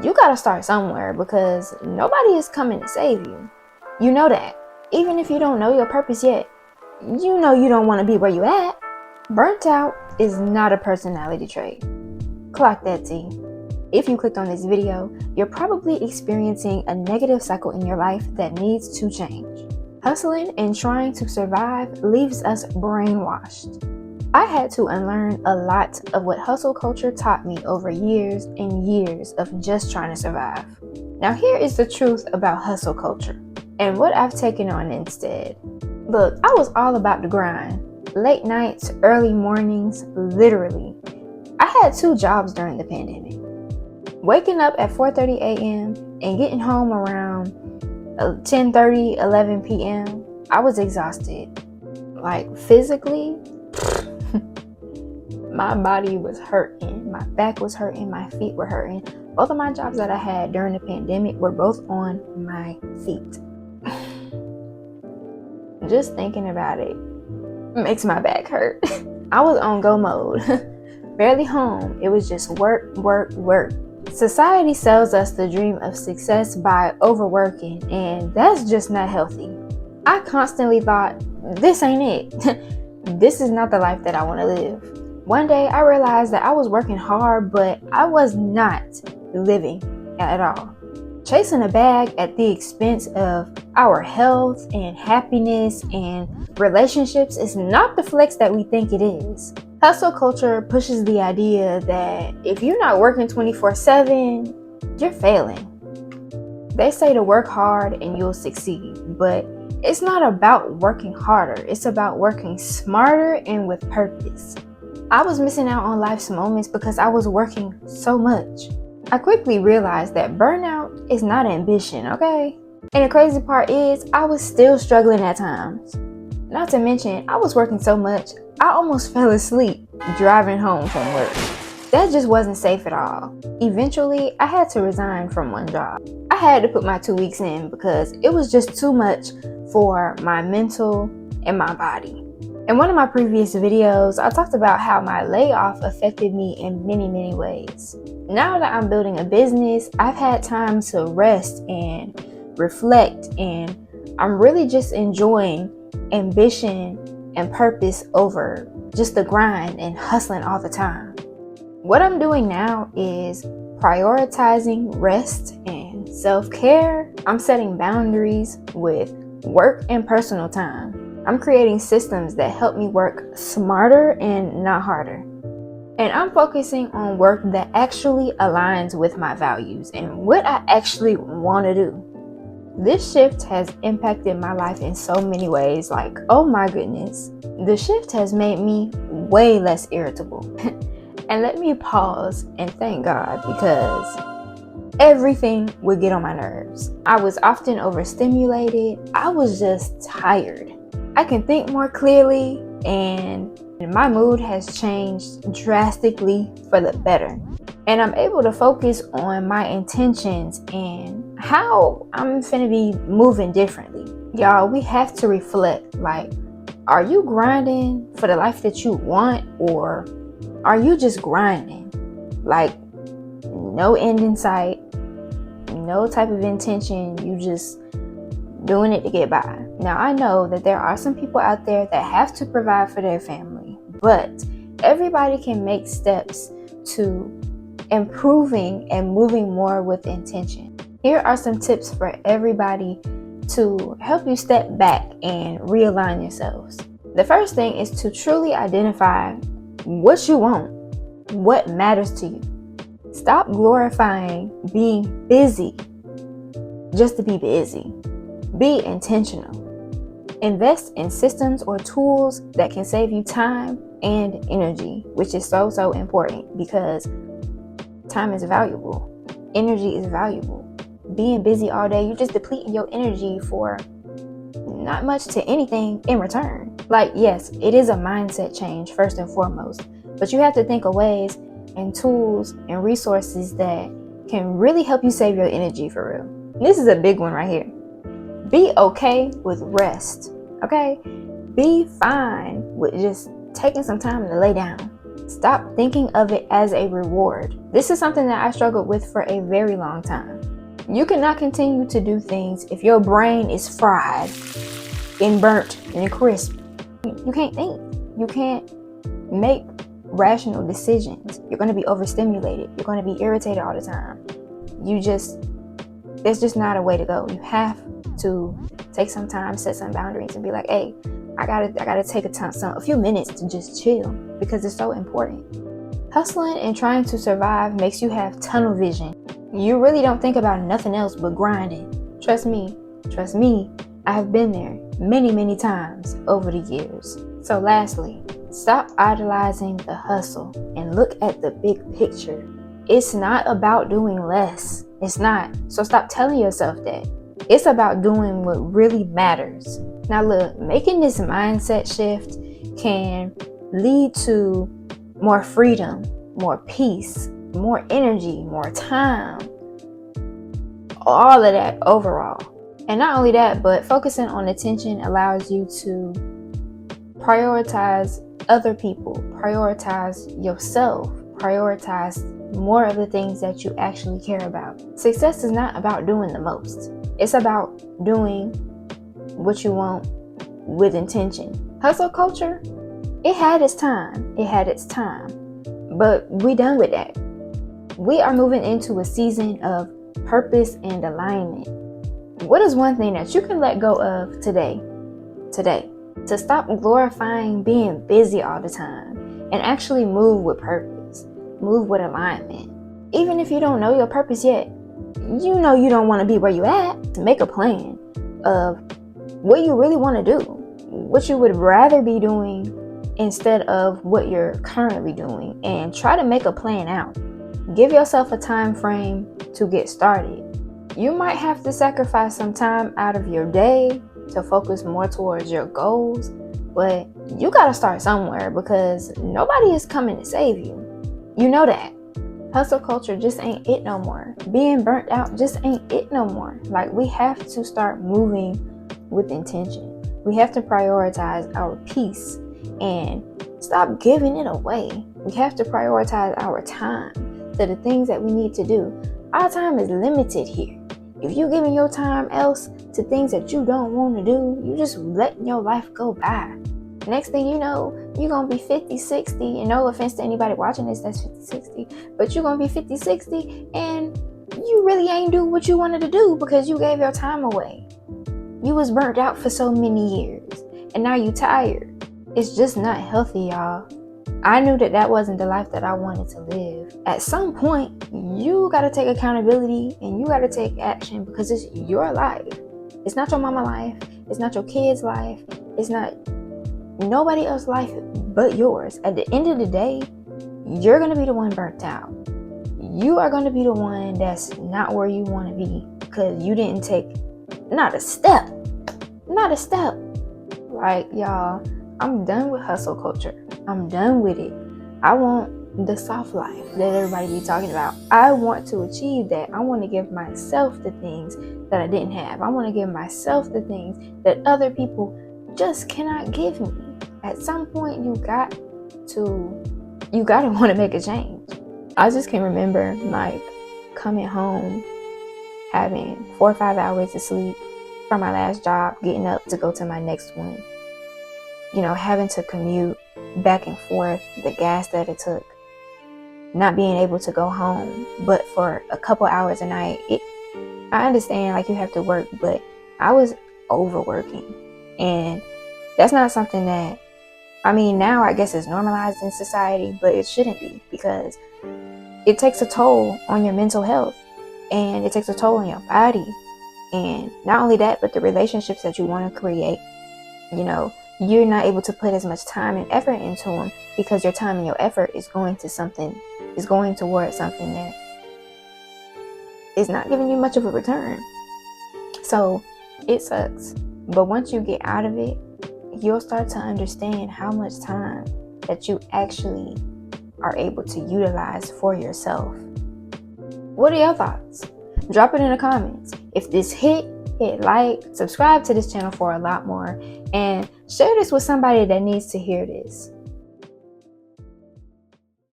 You gotta start somewhere because nobody is coming to save you. You know that. Even if you don't know your purpose yet, you know you don't want to be where you at. Burnt out is not a personality trait. Clock that T. If you clicked on this video, you're probably experiencing a negative cycle in your life that needs to change. Hustling and trying to survive leaves us brainwashed. I had to unlearn a lot of what hustle culture taught me over years and years of just trying to survive. Now here is the truth about hustle culture and what I've taken on instead. Look, I was all about the grind. Late nights, early mornings, literally. I had 2 jobs during the pandemic. Waking up at 4:30 a.m. and getting home around 10:30, 11 p.m. I was exhausted. Like physically, my body was hurting, my back was hurting, my feet were hurting. Both of my jobs that I had during the pandemic were both on my feet. Just thinking about it makes my back hurt. I was on go mode. Barely home. It was just work, work, work. Society sells us the dream of success by overworking, and that's just not healthy. I constantly thought, this ain't it. This is not the life that I want to live. One day I realized that I was working hard, but I was not living at all. Chasing a bag at the expense of our health and happiness and relationships is not the flex that we think it is. Hustle culture pushes the idea that if you're not working 24/7, you're failing. They say to work hard and you'll succeed, but it's not about working harder. It's about working smarter and with purpose. I was missing out on life's moments because I was working so much. I quickly realized that burnout is not ambition, okay? And the crazy part is, I was still struggling at times. Not to mention, I was working so much, I almost fell asleep driving home from work. That just wasn't safe at all. Eventually, I had to resign from one job. I had to put my 2 weeks in because it was just too much for my mental and my body. In one of my previous videos, I talked about how my layoff affected me in many, many ways. Now that I'm building a business, I've had time to rest and reflect, and I'm really just enjoying ambition and purpose over just the grind and hustling all the time. What I'm doing now is prioritizing rest and self-care. I'm setting boundaries with work and personal time. I'm creating systems that help me work smarter and not harder. And I'm focusing on work that actually aligns with my values and what I actually want to do. This shift has impacted my life in so many ways, like, oh my goodness. The shift has made me way less irritable. And let me pause and thank God, because everything would get on my nerves. I was often overstimulated. I was just tired. I can think more clearly, and my mood has changed drastically for the better. And I'm able to focus on my intentions and how I'm finna be moving differently. Y'all, we have to reflect, like, are you grinding for the life that you want, or are you just grinding? Like, no end in sight, no type of intention, you just doing it to get by. Now, I know that there are some people out there that have to provide for their family, but everybody can make steps to improving and moving more with intention. Here are some tips for everybody to help you step back and realign yourselves. The first thing is to truly identify what you want, what matters to you. Stop glorifying being busy just to be busy. Be intentional. Invest in systems or tools that can save you time and energy, which is so important, because time is valuable. Energy is valuable. Being busy all day, you're just depleting your energy for not much to anything in return. Like, yes, it is a mindset change first and foremost, but you have to think of ways and tools and resources that can really help you save your energy for real. This is a big one right here. Be okay with rest, okay? Be fine with just taking some time to lay down. Stop thinking of it as a reward. This is something that I struggled with for a very long time. You cannot continue to do things if your brain is fried and burnt and crisp. You can't think. You can't make rational decisions. You're going to be overstimulated. You're going to be irritated all the time. It's just not a way to go. You have to take some time, set some boundaries, and be like, hey, I gotta take a few minutes to just chill, because it's so important. Hustling and trying to survive makes you have tunnel vision. You really don't think about nothing else but grinding. Trust me, I have been there many times over the years. So lastly, stop idolizing the hustle and look at the big picture. It's not about doing less. It's not. So stop telling yourself that. It's about doing what really matters. Now look, making this mindset shift can lead to more freedom, more peace, more energy, more time, all of that overall. And not only that, but focusing on attention allows you to prioritize other people, prioritize yourself, prioritize more of the things that you actually care about. Success is not about doing the most. It's about doing what you want with intention. Hustle culture, it had its time. But we done with that. We are moving into a season of purpose and alignment. What is one thing that you can let go of today? To stop glorifying being busy all the time and actually move with purpose, move with alignment. Even if you don't know your purpose yet, you know you don't want to be where you at. To make a plan of what you really want to do, what you would rather be doing instead of what you're currently doing, and try to make a plan out. Give yourself a time frame to get started. You might have to sacrifice some time out of your day to focus more towards your goals, but you gotta start somewhere, because nobody is coming to save you. You know that. Hustle culture just ain't it no more. Being burnt out just ain't it no more. Like, we have to start moving with intention. We have to prioritize our peace and stop giving it away. We have to prioritize our time to the things that we need to do. Our time is limited here. If you're giving your time else to things that you don't want to do, you just letting your life go by. Next thing you know, you're going to be 50, 60, and no offense to anybody watching this that's 50, 60, but you're going to be 50, 60, and you really ain't do what you wanted to do because you gave your time away. You was burnt out for so many years, and now you tired. It's just not healthy, y'all. I knew that wasn't the life that I wanted to live. At some point, you got to take accountability and you got to take action, because it's your life. It's not your mama's life. It's not your kid's life. It's not nobody else's life but yours. At the end of the day, you're going to be the one burnt out. You are going to be the one that's not where you want to be, because you didn't take not a step. Like, y'all, I'm done with hustle culture. I'm done with it. I want the soft life that everybody be talking about. I want to achieve that. I want to give myself the things that I didn't have. I want to give myself the things that other people just cannot give me. At some point, you got to want to make a change. I just can remember, like, coming home, having 4 or 5 hours of sleep from my last job, getting up to go to my next one. You know, having to commute back and forth, the gas that it took, not being able to go home but for a couple hours a night. I understand, like, you have to work, but I was overworking, and that's not something that, I mean, now I guess it's normalized in society, but it shouldn't be, because it takes a toll on your mental health, and it takes a toll on your body. And not only that, but the relationships that you want to create, you know, you're not able to put as much time and effort into them, because your time and your effort is going towards something that is not giving you much of a return. So it sucks. But once you get out of it, you'll start to understand how much time that you actually are able to utilize for yourself. What are your thoughts? Drop it in the comments. If this hit like, subscribe to this channel for a lot more, and share this with somebody that needs to hear this.